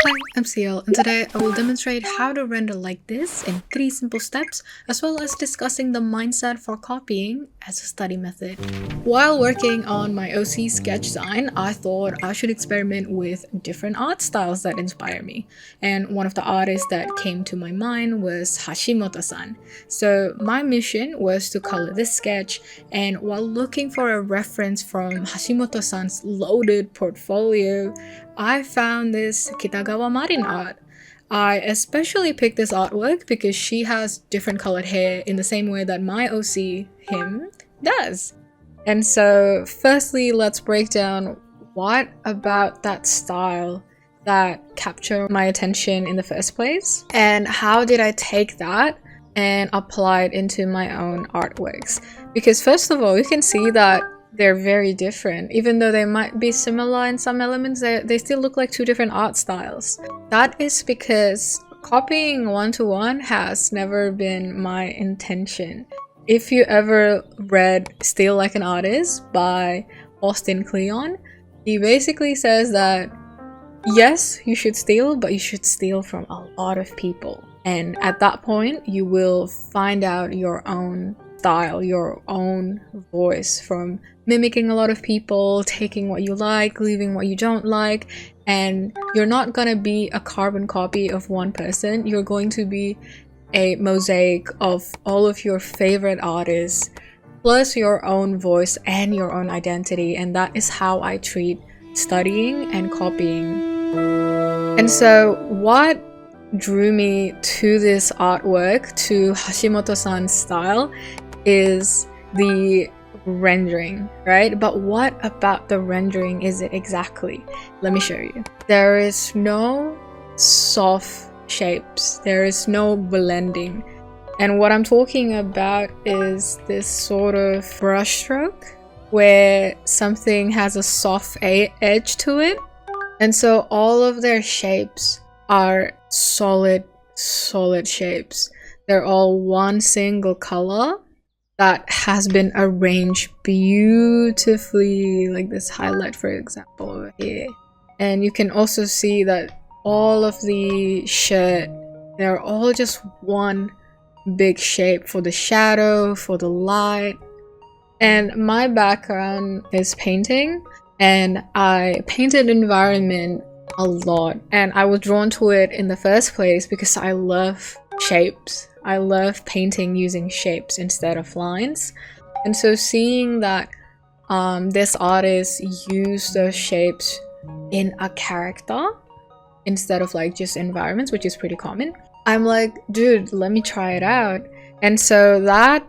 Hi, I'm Ciel, and today I will demonstrate how to render like this in 3 simple steps, as well as discussing the mindset for copying as a study method. While working on my OC sketch design, I thought I should experiment with different art styles that inspire me. And one of the artists that came to my mind was Hashimoto-san. So my mission was to color this sketch, and while looking for a reference from Hashimoto-san's loaded portfolio, I found this Kitagawa Marin art. I especially picked this artwork because she has different colored hair in the same way that my OC, him, does. And so, firstly, let's break down what about that style that captured my attention in the first place, and how did I take that and apply it into my own artworks. Because first of all, you can see that they're very different. Even though they might be similar in some elements, they still look like two different art styles. That is because copying one-to-one has never been my intention. If you ever read Steal Like an Artist by Austin Kleon, he basically says that yes, you should steal, but you should steal from a lot of people. And at that point, you will find out your own style, your own voice from mimicking a lot of people, taking what you like, leaving what you don't like, and you're not gonna be a carbon copy of one person. You're going to be a mosaic of all of your favorite artists, plus your own voice and your own identity, and that is how I treat studying and copying. And so what drew me to this artwork, to Hashimoto-san's style, is the rendering, right? But what about the rendering is it exactly? Let me show you. There is no soft shapes, there is no blending, and what I'm talking about is this sort of brush stroke where something has a soft edge to it, and so all of their shapes are solid shapes. They're all one single color that has been arranged beautifully, like this highlight, for example, over here. And you can also see that all of the shirt, they're all just one big shape for the shadow, for the light. And my background is painting, and I painted environment a lot, and I was drawn to it in the first place because I love shapes. I love painting using shapes instead of lines. And so seeing that this artist used those shapes in a character instead of like just environments, which is pretty common, I'm like, dude, let me try it out. And so that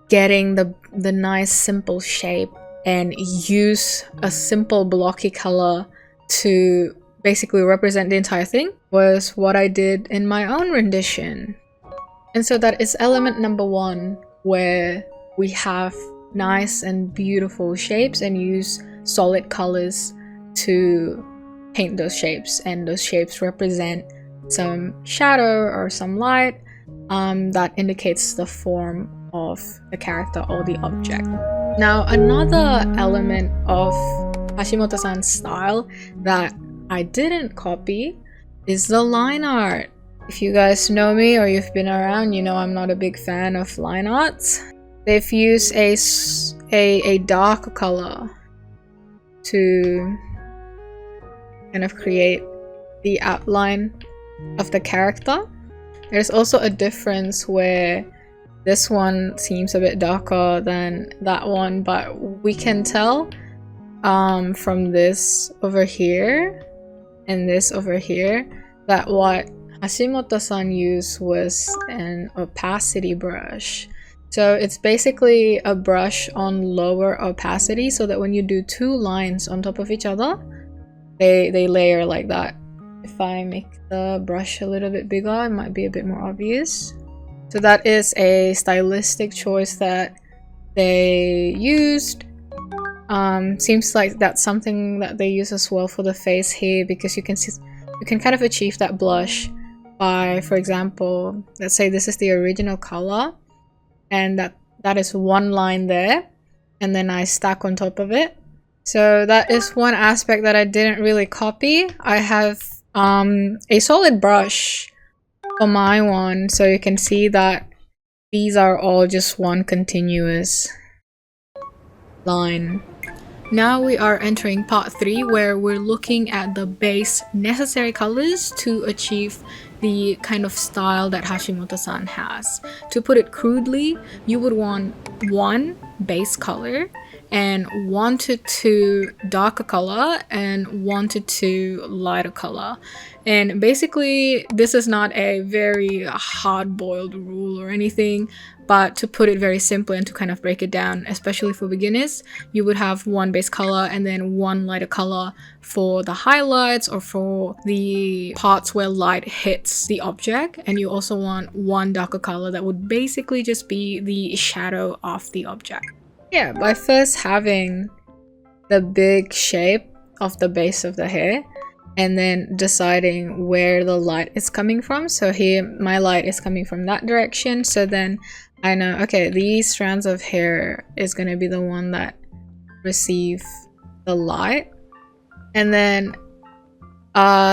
getting the nice simple shape and use a simple blocky color to basically represent the entire thing was what I did in my own rendition. And so that is element number 1, where we have nice and beautiful shapes and use solid colors to paint those shapes, and those shapes represent some shadow or some light that indicates the form of the character or the object. Now, another element of Hashimoto-san's style that I didn't copy is the line art. If you guys know me or you've been around, you know I'm not a big fan of line arts. They've used a dark color to kind of create the outline of the character. There's also a difference where this one seems a bit darker than that one, but we can tell from this over here and this over here that what Hashimoto-san used was an opacity brush. So it's basically a brush on lower opacity, so that when you do two lines on top of each other, they layer like that. If I make the brush a little bit bigger, it might be a bit more obvious. So that is a stylistic choice that they used. Seems like that's something that they use as well for the face here, because you can see, you can kind of achieve that blush by, for example, let's say this is the original color, and that is one line there, and then I stack on top of it. So that is one aspect that I didn't really copy. I have a solid brush for my one, so you can see that these are all just one continuous line. Now we are entering part 3, where we're looking at the base necessary colors to achieve the kind of style that Hashimoto-san has. To put it crudely, you would want 1 base color and 1 to 2 darker color and 1 to 2 lighter color. And basically, this is not a very hard-boiled rule or anything, but to put it very simply and to kind of break it down, especially for beginners, you would have 1 base color and then 1 lighter color for the highlights or for the parts where light hits the object. And you also want 1 darker color that would basically just be the shadow of the object. Yeah, by first having the big shape of the base of the hair and then deciding where the light is coming from. So here my light is coming from that direction, so then I know, okay, these strands of hair is going to be the one that receive the light. And then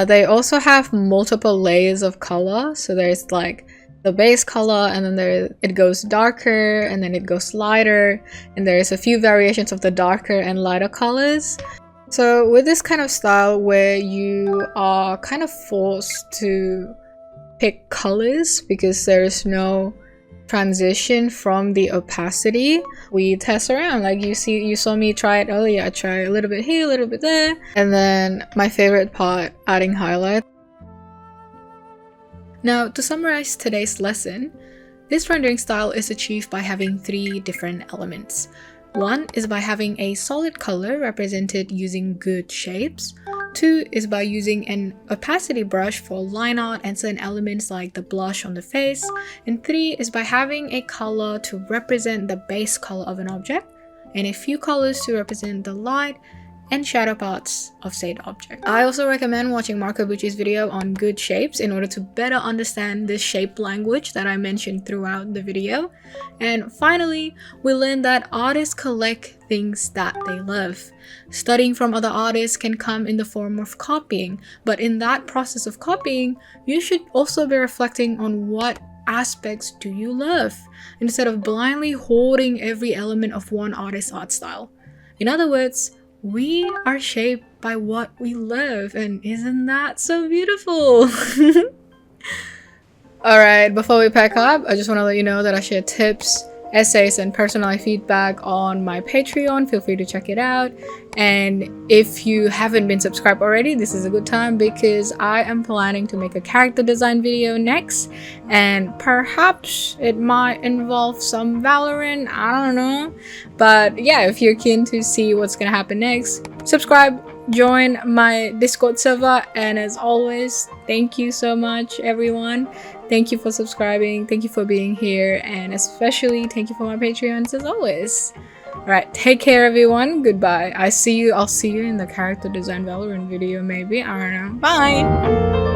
they also have multiple layers of color, so there's like the base color, and then it goes darker, and then it goes lighter, and there's a few variations of the darker and lighter colors. So with this kind of style where you are kind of forced to pick colors because there's no transition from the opacity, we test around. Like you saw me try it earlier. I try a little bit here, a little bit there, and then my favorite part, adding highlight. Now, to summarize today's lesson, this rendering style is achieved by having 3 different elements. 1 is by having a solid color represented using good shapes. 2 is by using an opacity brush for line art and certain elements like the blush on the face. And 3 is by having a color to represent the base color of an object, and a few colors to represent the light and shadow parts of said object. I also recommend watching Marco Bucci's video on good shapes in order to better understand the shape language that I mentioned throughout the video. And finally, we learned that artists collect things that they love. Studying from other artists can come in the form of copying, but in that process of copying, you should also be reflecting on what aspects do you love, instead of blindly hoarding every element of one artist's art style. In other words, we are shaped by what we love, and isn't that so beautiful? Alright, before we pack up, I just want to let you know that I share tips, essays, and personalized feedback on my Patreon. Feel free to check it out. And if you haven't been subscribed already, this is a good time because I am planning to make a character design video next, and perhaps it might involve some Valorant, I don't know. But yeah, if you're keen to see what's gonna happen next, subscribe, join my Discord server, and as always, thank you so much everyone. Thank you for subscribing, thank you for being here, and especially thank you for my Patreons as always. Alright, take care everyone, goodbye. I'll see you in the character design Valorant video maybe, I don't know. Bye!